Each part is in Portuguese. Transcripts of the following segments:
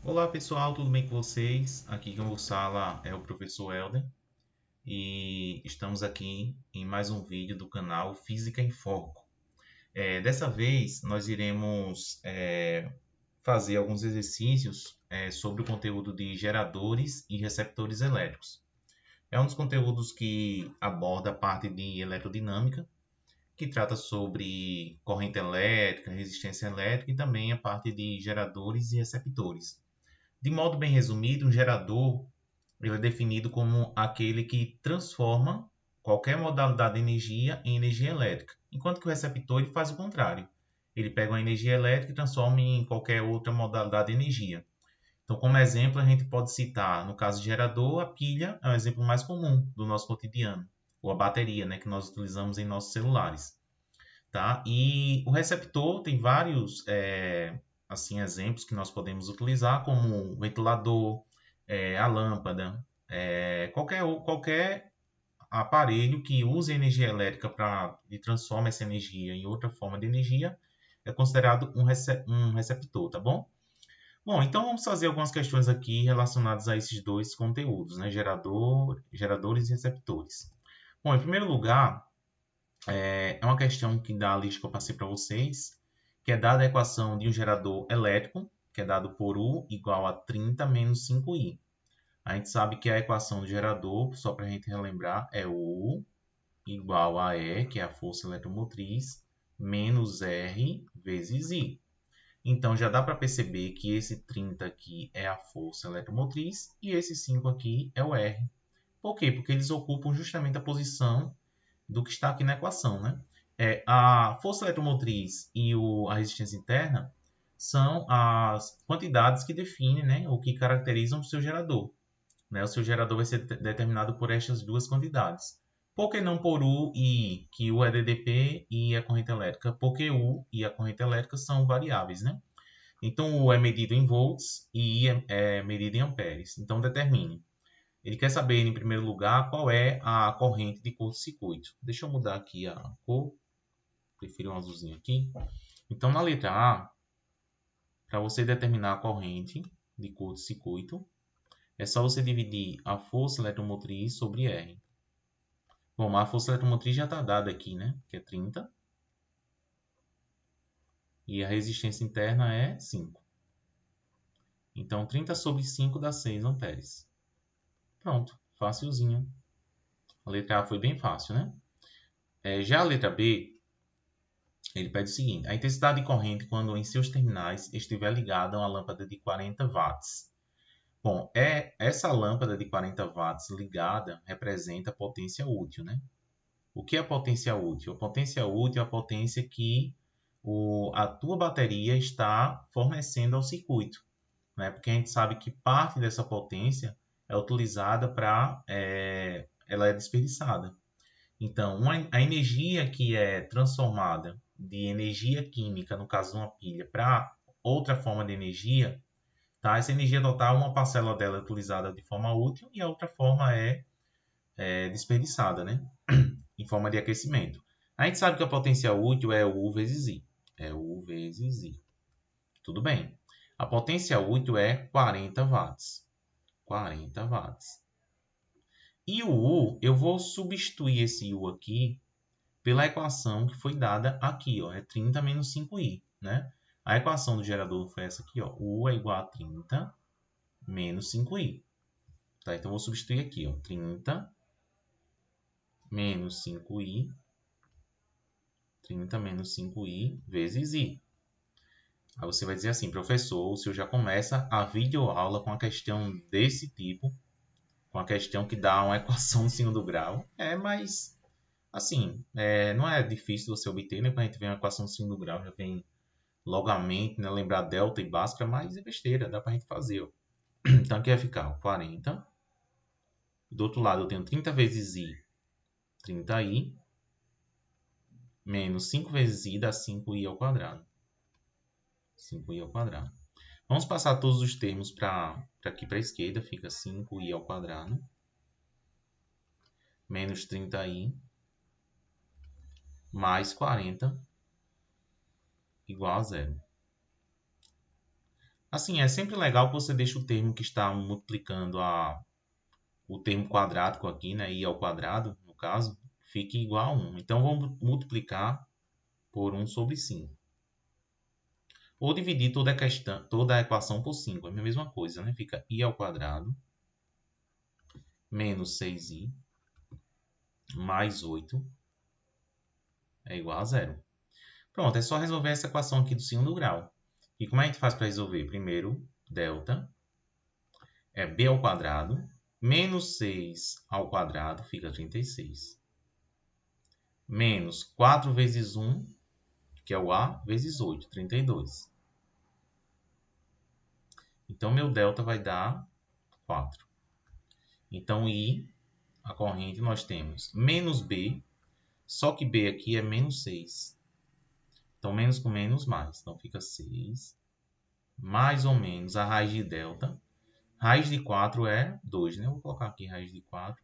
Olá pessoal, tudo bem com vocês? Aqui quem vos fala é o professor Helder e estamos aqui em mais um vídeo do canal Física em Foco. Dessa vez nós iremos fazer alguns exercícios sobre o conteúdo de geradores e receptores elétricos. É um dos conteúdos que aborda a parte de eletrodinâmica, que trata sobre corrente elétrica, resistência elétrica e também a parte de geradores e receptores. De modo bem resumido, um gerador ele é definido como aquele que transforma qualquer modalidade de energia em energia elétrica, enquanto que o receptor ele faz o contrário. Ele pega uma energia elétrica e transforma em qualquer outra modalidade de energia. Então, como exemplo, a gente pode citar, no caso de gerador, a pilha é um exemplo mais comum do nosso cotidiano, ou a bateria, né, que nós utilizamos em nossos celulares. Tá? E o receptor tem vários assim exemplos que nós podemos utilizar, como o ventilador, a lâmpada, qualquer aparelho que use energia elétrica e transforma essa energia em outra forma de energia é considerado um receptor, tá bom? Bom, então vamos fazer algumas questões aqui relacionadas a esses dois conteúdos, né? Geradores e receptores. Bom, em primeiro lugar, é uma questão que da lista que eu passei para vocês, que é dada a equação de um gerador elétrico, que é dado por U igual a 30 menos 5I. A gente sabe que a equação do gerador, só para a gente relembrar, é U igual a E, que é a força eletromotriz, menos R vezes I. Então já dá para perceber que esse 30 aqui é a força eletromotriz e esse 5 aqui é o R. Por quê? Porque eles ocupam justamente a posição do que está aqui na equação, né? A força eletromotriz e a resistência interna são as quantidades que definem, né, ou que caracterizam o seu gerador. Né? O seu gerador vai ser determinado por estas duas quantidades. Por que não por U e I, que U é DDP e a corrente elétrica? Porque U e a corrente elétrica são variáveis, né? Então, U é medido em volts e I é medido em amperes. Então, determine. Ele quer saber, em primeiro lugar, qual é a corrente de curto-circuito. Deixa eu mudar aqui a cor. Prefiro um azulzinho aqui. Então, na letra A, para você determinar a corrente de curto-circuito, é só você dividir a força eletromotriz sobre R. Bom, a força eletromotriz já está dada aqui, né? Que é 30. E a resistência interna é 5. Então, 30 sobre 5 dá 6 amperes. Pronto, facilzinho. A letra A foi bem fácil, né? Já a letra B, ele pede o seguinte: a intensidade de corrente quando em seus terminais estiver ligada a uma lâmpada de 40 watts. Bom, essa lâmpada de 40 watts ligada representa a potência útil, né? O que é a potência útil? A potência útil é a potência que a tua bateria está fornecendo ao circuito, né? Porque a gente sabe que parte dessa potência é utilizada ela é desperdiçada. Então, a energia que é transformada de energia química, no caso de uma pilha, para outra forma de energia, tá? Essa energia total, uma parcela dela é utilizada de forma útil e a outra forma é desperdiçada, né? Em forma de aquecimento. A gente sabe que a potência útil é U vezes I. É U vezes I. Tudo bem. A potência útil é 40 watts. 40 watts. E o U, eu vou substituir esse U aqui pela equação que foi dada aqui, ó, é 30 menos 5i, né? A equação do gerador foi essa aqui, ó, U é igual a 30 menos 5i. Tá? Então, vou substituir aqui, ó, 30 menos 5i, 30 menos 5i vezes i. Aí você vai dizer assim, professor, o senhor já começa a videoaula com a questão desse tipo, com a questão que dá uma equação de segundo grau. Mas, assim, não é difícil você obter, né? Quando a gente vê uma equação de segundo grau, já vem logamente, né? Lembrar delta e bhaskara, mas é besteira, dá pra gente fazer. Ó. Então aqui vai ficar 40. Do outro lado eu tenho 30 vezes i, 30i, menos 5 vezes i dá 5i ao quadrado. 5i ao quadrado. Vamos passar todos os termos para aqui para a esquerda, fica 5i ao quadrado, menos 30i, mais 40, igual a zero. Assim, é sempre legal que você deixe o termo que está multiplicando o termo quadrático aqui, né? I ao quadrado, no caso, fique igual a 1. Então, vamos multiplicar por 1 sobre 5. Ou dividir toda a equação por 5. É a mesma coisa, né? Fica I ao quadrado menos 6i mais 8 é igual a 0. Pronto, é só resolver essa equação aqui do segundo grau. E como a gente faz para resolver? Primeiro, delta é b ao quadrado menos 6 ao quadrado fica 36. Menos 4 vezes 1, que é o a, vezes 8, 32. Então, meu delta vai dar 4. Então, I, a corrente, nós temos menos B, só que B aqui é menos 6. Então, menos com menos, mais. Então, fica 6, mais ou menos a raiz de delta. Raiz de 4 é 2, né? Eu vou colocar aqui raiz de 4.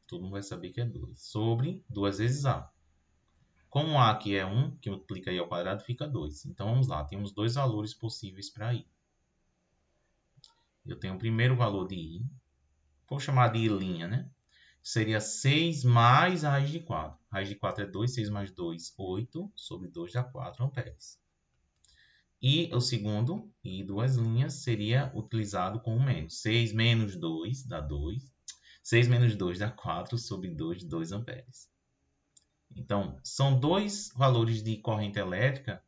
Todo mundo vai saber que é 2. Sobre 2 vezes A. Como A aqui é 1, que multiplica I ao quadrado, fica 2. Então, vamos lá. Temos dois valores possíveis para I. Eu tenho o primeiro valor de I. Vou chamar de I', né? Seria 6 mais a raiz de 4. A raiz de 4 é 2, 6 mais 2, 8, sobre 2 dá 4 amperes. E o segundo, I duas linhas, seria utilizado com o menos. 6 menos 2 dá 2. 6 menos 2 dá 4, sobre 2, 2 amperes. Então, são dois valores de corrente elétrica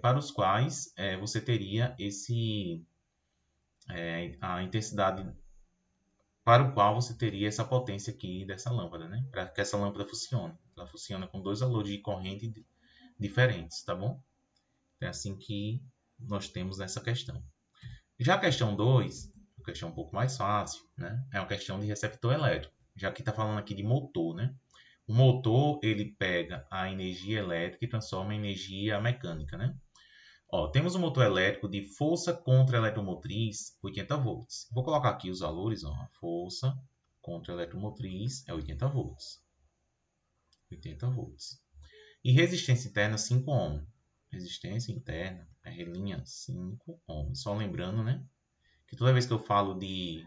para os quais você teria a intensidade para o qual você teria essa potência aqui dessa lâmpada, né? Para que essa lâmpada funcione. Ela funciona com dois valores de corrente diferentes, tá bom? É assim que nós temos essa questão. Já a questão 2, uma questão um pouco mais fácil, né? É uma questão de receptor elétrico. Já que está falando aqui de motor, né? O motor, ele pega a energia elétrica e transforma em energia mecânica, né? Ó, temos um motor elétrico de força contra eletromotriz, 80 volts. Vou colocar aqui os valores, ó. Força contra eletromotriz é 80 volts. 80 volts. E resistência interna, 5 ohms. Resistência interna é relinha 5 ohms. Só lembrando, né? Que toda vez que eu falo de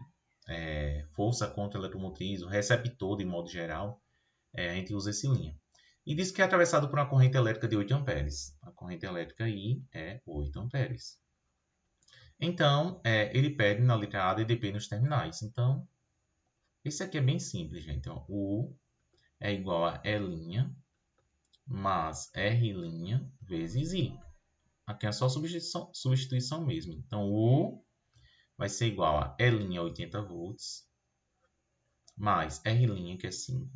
força contra eletromotriz, o receptor, de modo geral, a gente usa esse linha. E diz que é atravessado por uma corrente elétrica de 8 amperes. A corrente elétrica I é 8 amperes. Então, ele pede na letra A DDP nos terminais. Então, esse aqui é bem simples, gente. Ó, U é igual a E' mais R' vezes I. Aqui é só substituição mesmo. Então, U vai ser igual a E' 80 volts mais R', que é 5,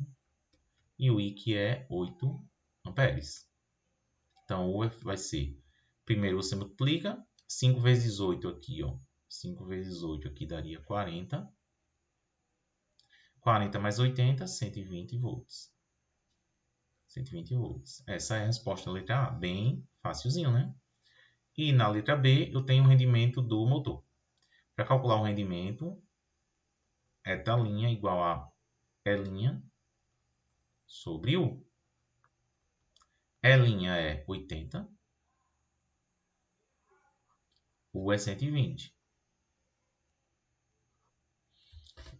e o I, que é 8 amperes. Então, U vai ser, primeiro você multiplica, 5 vezes 8 aqui, ó. 5 vezes 8 aqui daria 40. 40 mais 80, 120 volts. 120 volts. Essa é a resposta da letra A. Bem facilzinho, né? E na letra B, eu tenho o rendimento do motor. Para calcular o rendimento, eta' igual a E' sobre U. E' é 80. U é 120.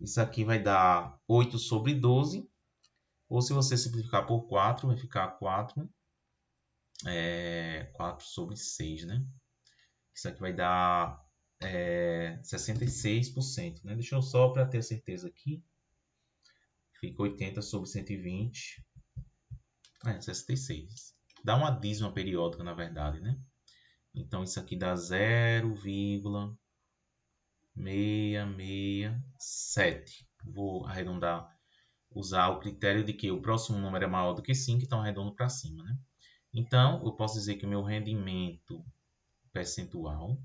Isso aqui vai dar 8 sobre 12. Ou se você simplificar por 4, vai ficar 4 sobre 6, né? Isso aqui vai dar 66%, né? Deixa eu só para ter certeza aqui. Fica 80 sobre 120. 66. Dá uma dízima periódica, na verdade, né? Então, isso aqui dá 0,667. Vou arredondar, usar o critério de que o próximo número é maior do que 5, então arredondo para cima, né? Então, eu posso dizer que o meu rendimento percentual,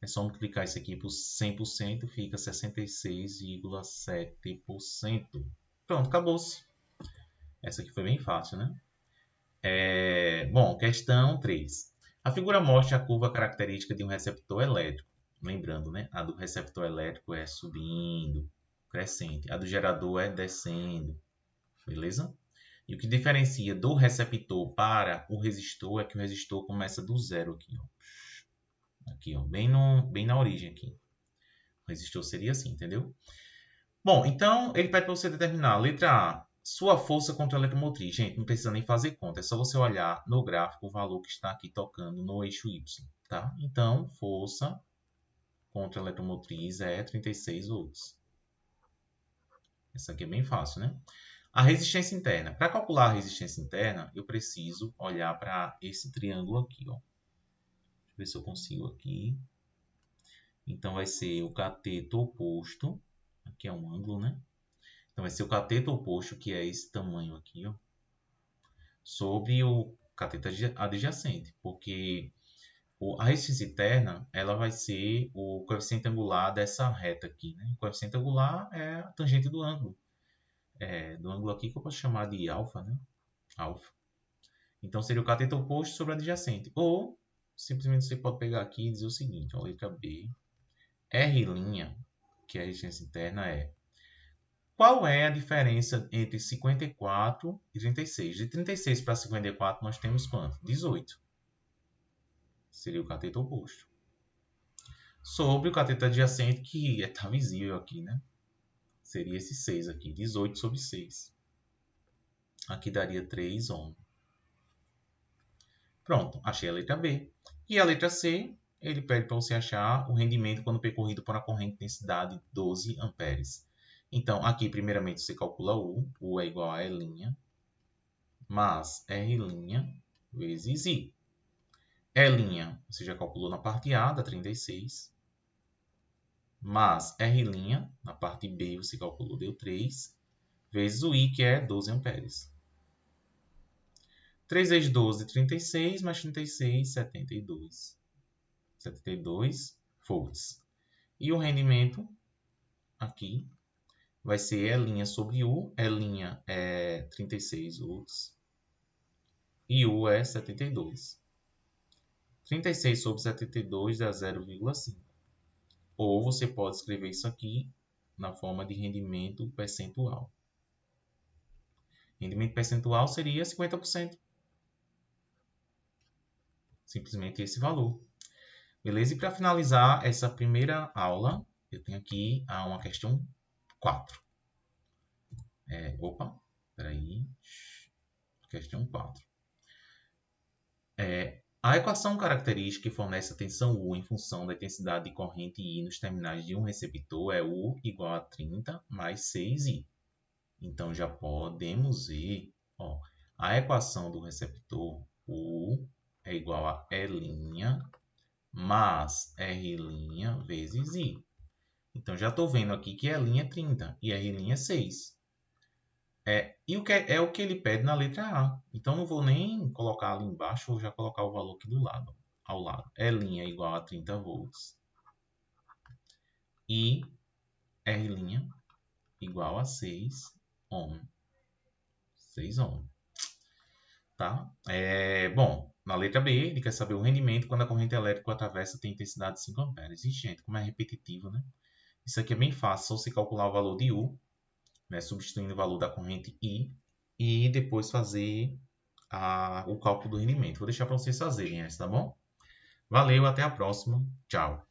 é só multiplicar isso aqui por 100%, fica 66,7%. Pronto, acabou-se. Essa aqui foi bem fácil, né? Bom, questão 3. A figura mostra a curva característica de um receptor elétrico. Lembrando, né? A do receptor elétrico é subindo, crescente. A do gerador é descendo. Beleza? E o que diferencia do receptor para o resistor é que o resistor começa do zero aqui, ó. Aqui, ó, bem na origem aqui. O resistor seria assim, entendeu? Bom, então ele pede para você determinar. Letra A, sua força contra a eletromotriz. Gente, não precisa nem fazer conta. É só você olhar no gráfico o valor que está aqui tocando no eixo Y. Tá? Então, força contra a eletromotriz é 36 volts. Essa aqui é bem fácil, né? A resistência interna. Para calcular a resistência interna, eu preciso olhar para esse triângulo aqui. Ó. Deixa eu ver se eu consigo aqui. Então, vai ser o cateto oposto. Aqui é um ângulo, né? Então, vai ser o cateto oposto, que é esse tamanho aqui, ó, sobre o cateto adjacente. Porque a resistência interna ela vai ser o coeficiente angular dessa reta aqui. Né? O coeficiente angular é a tangente do ângulo. Do ângulo aqui que eu posso chamar de alfa, né? Alfa. Então, seria o cateto oposto sobre o adjacente. Ou, simplesmente você pode pegar aqui e dizer o seguinte, ó, letra B, R', que é a resistência interna, é qual é a diferença entre 54 e 36? De 36 para 54 nós temos quanto? 18. Seria o cateto oposto. Sobre o cateto adjacente, que está visível aqui, né? Seria esse 6 aqui, 18 sobre 6. Aqui daria 3 ohm. Pronto, achei a letra B. E a letra C, ele pede para você achar o rendimento quando percorrido por uma corrente de densidade 12 amperes. Então, aqui, primeiramente, você calcula U. U é igual a E', mais R' vezes I. E' você já calculou na parte A, da 36. Mais R' na parte B, você calculou, deu 3. Vezes o I, que é 12 amperes. 3 vezes 12, 36, mais 36, 72. 72 volts. E o rendimento aqui vai ser E' sobre U. E' é 36 volts. E U é 72. 36 sobre 72 dá 0,5. Ou você pode escrever isso aqui na forma de rendimento percentual. Rendimento percentual seria 50%. Simplesmente esse valor. Beleza? E para finalizar essa primeira aula, eu tenho aqui uma questão 4. Peraí. Questão 4. A equação característica que fornece a tensão U em função da intensidade de corrente I nos terminais de um receptor é U igual a 30 mais 6I. Então, já podemos ver, ó, a equação do receptor U é igual a E' mais R' vezes I. Então, já estou vendo aqui que E' é 30 e R' é 6. E o que é o que ele pede na letra A. Então, não vou nem colocar ali embaixo, vou já colocar o valor aqui do lado, ao lado. E' é igual a 30 volts. E R' igual a 6 ohm. 6 ohm. Tá? Bom, na letra B, ele quer saber o rendimento quando a corrente elétrica atravessa tem intensidade de 5 amperes. E, gente, como é repetitivo, né? Isso aqui é bem fácil, só você calcular o valor de U, né, substituindo o valor da corrente I, e depois fazer o cálculo do rendimento. Vou deixar para vocês fazerem essa, tá bom? Valeu, até a próxima. Tchau.